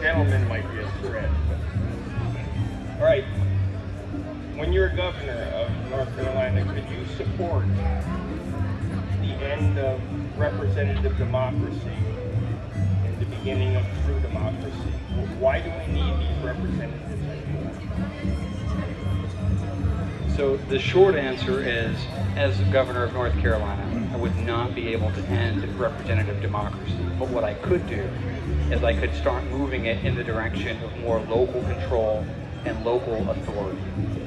gentleman might be a stretch. All right. When you're governor of North Carolina, could you support the end of representative democracy and the beginning of true democracy? Why do we need these representatives anymore? So the short answer is, as governor of North Carolina, I would not be able to end representative democracy. But what I could do is I could start moving it in the direction of more local control and local authority.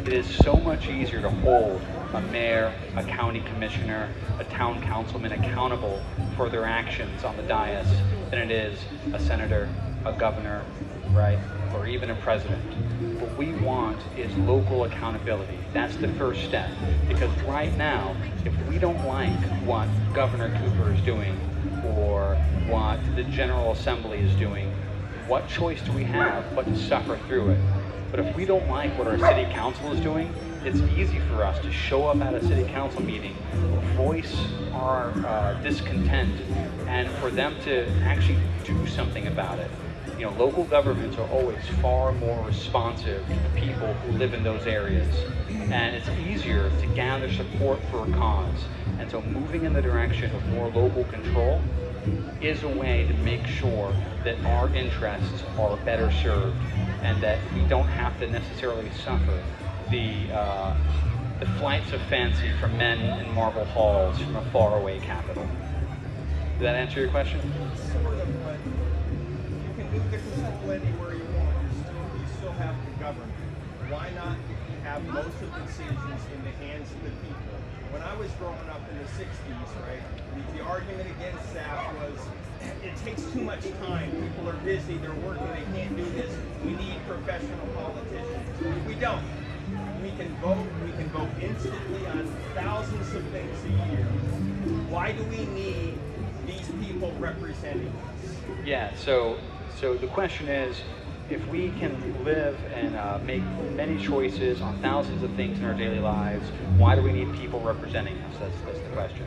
It is so much easier to hold a mayor, a county commissioner, a town councilman accountable for their actions on the dais than it is a senator, a governor, right, or even a president. What we want is local accountability. That's the first step. Because right now, if we don't like what Governor Cooper is doing or what the General Assembly is doing, what choice do we have but to suffer through it? But if we don't like what our city council is doing, it's easy for us to show up at a city council meeting, voice our discontent, and for them to actually do something about it. You know, local governments are always far more responsive to the people who live in those areas, and it's easier to gather support for a cause. And so moving in the direction of more local control is a way to make sure that our interests are better served and that we don't have to necessarily suffer the flights of fancy from men in marble halls from a faraway capital. Did that answer your question? Sort of, but you can move the control anywhere you want. You still have the government. Why not have most of the decisions in the hands of the people? When I was growing up in the 60s, right, the argument against that was it takes too much time. People are busy, they're working, they can't do this. We need professional politicians. We don't. We can vote instantly on thousands of things a year. Why do we need these people representing us? Yeah, so the question is, if we can live and make many choices on thousands of things in our daily lives, why do we need people representing us? That's the question.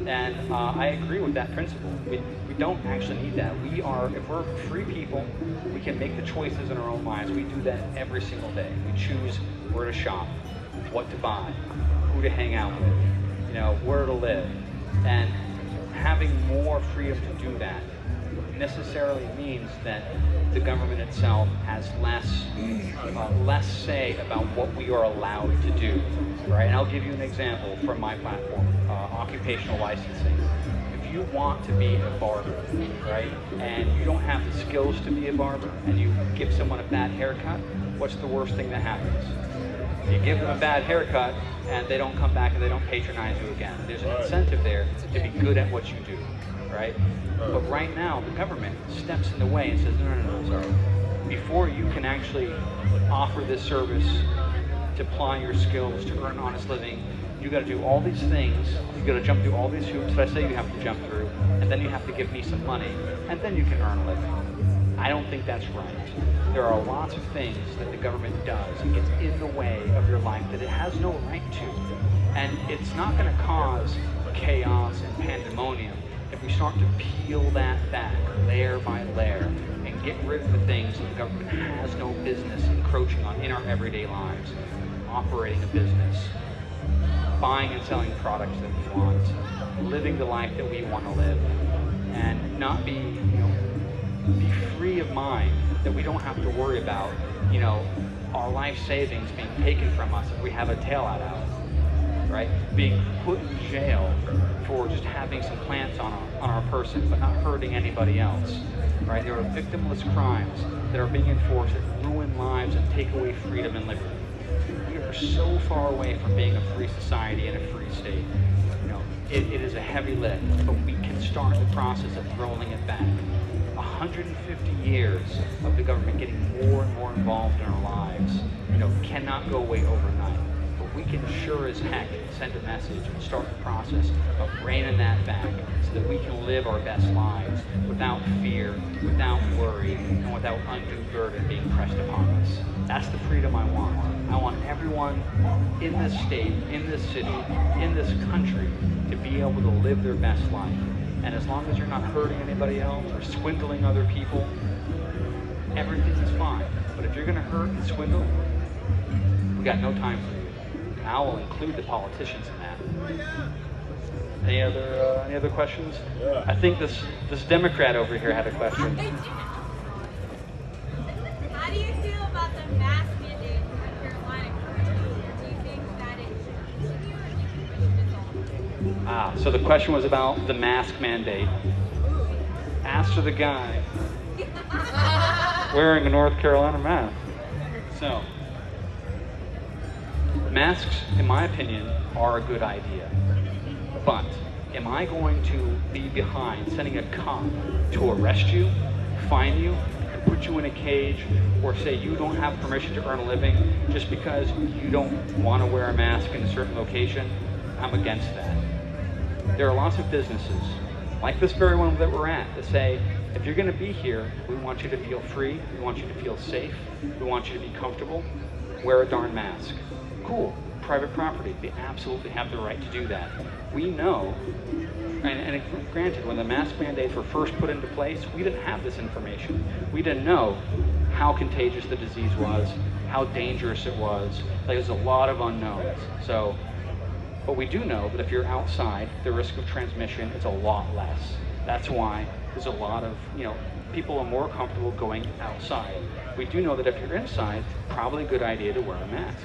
And I agree with that principle. We don't actually need that. If we're free people, we can make the choices in our own lives. We do that every single day. We choose where to shop, what to buy, who to hang out with, where to live. And having more freedom to do that necessarily means that the government itself has less say about what we are allowed to do, right? And I'll give you an example from my platform, occupational licensing. If you want to be a barber, right, and you don't have the skills to be a barber, and you give someone a bad haircut, what's the worst thing that happens? You give them a bad haircut, and they don't come back and they don't patronize you again. There's an incentive there to be good at what you do, right? But right now, the government steps in the way and says, no, sorry. Before you can actually offer this service, to apply your skills, to earn an honest living, you got to do all these things. You got to jump through all these hoops that I say you have to jump through, and then you have to give me some money, and then you can earn a living. I don't think that's right. There are lots of things that the government does and gets in the way of your life that it has no right to. And it's not going to cause chaos and pandemonium if we start to peel that back layer by layer and get rid of the things that the government has no business encroaching on in our everyday lives. Operating a business, buying and selling products that we want, living the life that we want to live, and not be free of mind that we don't have to worry about, our life savings being taken from us if we have a tail out, right? Being put in jail for just having some plants on our person, but not hurting anybody else, right? There are victimless crimes that are being enforced that ruin lives and take away freedom and liberty. We are so far away from being a free society and a free state. It is a heavy lift, but we can start the process of rolling it back. 150 years of the government getting more and more involved in our lives, cannot go away overnight. But we can sure as heck send a message and start the process of reining that back so that we can live our best lives without fear, without worry, and without undue burden being pressed upon us. That's the freedom I want. I want everyone in this state, in this city, in this country to be able to live their best life. And as long as you're not hurting anybody else or swindling other people, everything is fine. But if you're going to hurt and swindle, we got no time for you. And I will include the politicians in that. Any other questions? Yeah. I think this Democrat over here had a question. How do you feel about the mask mandate in North Carolina currently? Do you think that it should continue or do you think we should dissolve it? So the question was about the mask mandate. Ask the guy wearing a North Carolina mask. So, masks, in my opinion, are a good idea. But am I going to be behind sending a cop to arrest you, fine you, and put you in a cage, or say you don't have permission to earn a living just because you don't want to wear a mask in a certain location? I'm against that. There are lots of businesses, like this very one that we're at, that say, if you're going to be here, we want you to feel free, we want you to feel safe, we want you to be comfortable, wear a darn mask. Cool. Private property, they absolutely have the right to do that. We know, and granted, when the mask mandates were first put into place, we didn't have this information. We didn't know how contagious the disease was, how dangerous it was. Like, there's a lot of unknowns. So, but we do know that if you're outside, the risk of transmission is a lot less. That's why there's a lot of, people are more comfortable going outside. We do know that if you're inside, probably a good idea to wear a mask.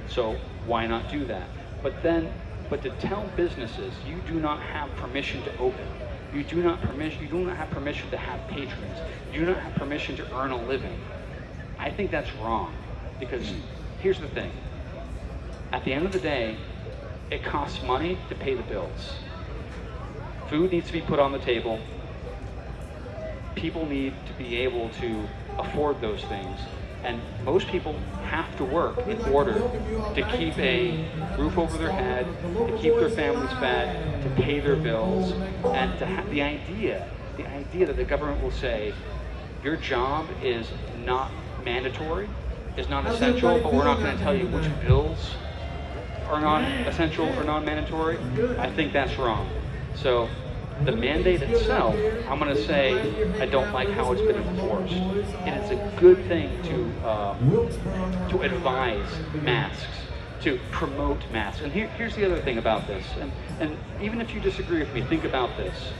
So why not do that? But to tell businesses you do not have permission to open, you do not have permission to have patrons, you do not have permission to earn a living, I think that's wrong. Because here's the thing. At the end of the day, it costs money to pay the bills. Food needs to be put on the table. People need to be able to afford those things. And most people have to work in order to keep a roof over their head, to keep their families fed, to pay their bills, and to have the idea that the government will say, your job is not mandatory, is not essential, but we're not going to tell you which bills are non-essential or non-mandatory. I think that's wrong. So the mandate itself, I'm going to say I don't like how it's been enforced. And it's a good thing to advise masks, to promote masks. And here's the other thing about this, and even if you disagree with me, think about this.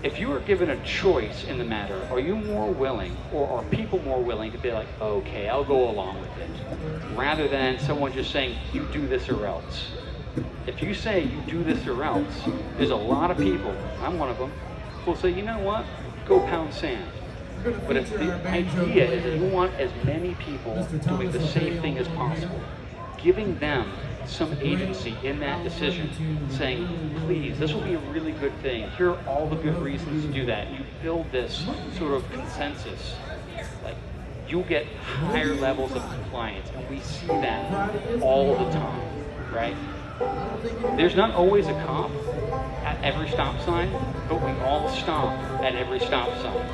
If you were given a choice in the matter, are you more willing, or are people more willing to be like, okay, I'll go along with it, rather than someone just saying, you do this or else? If you say you do this or else, there's a lot of people, I'm one of them, who will say, you know what, go pound sand. But if the idea is that you want as many people doing the same thing as possible, giving them some agency in that decision, saying, please, this will be a really good thing. Here are all the good reasons to do that. You build this sort of consensus. Like, you'll get higher levels of compliance, and we see that all the time, right? There's not always a cop at every stop sign, but we all stop at every stop sign.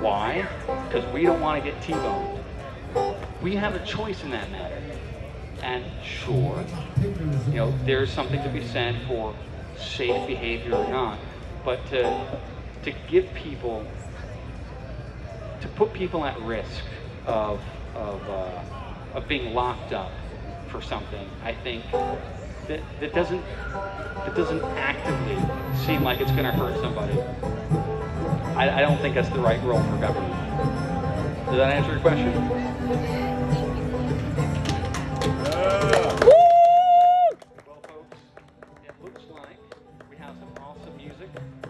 Why? Because we don't want to get T-boned. We have a choice in that matter. And sure, there's something to be said for safe behavior or not, but to give people, to put people at risk of being locked up for something, I think that doesn't actively seem like it's going to hurt somebody. I don't think that's the right role for government. Does that answer your question? Well, folks, it looks like we have some awesome music.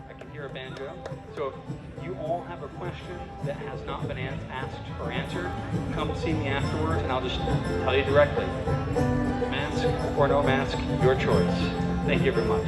I can hear a banjo. So if you all have a question that has not been asked or answered, come see me afterwards and I'll just tell you directly. Mask or no mask, your choice. Thank you very much.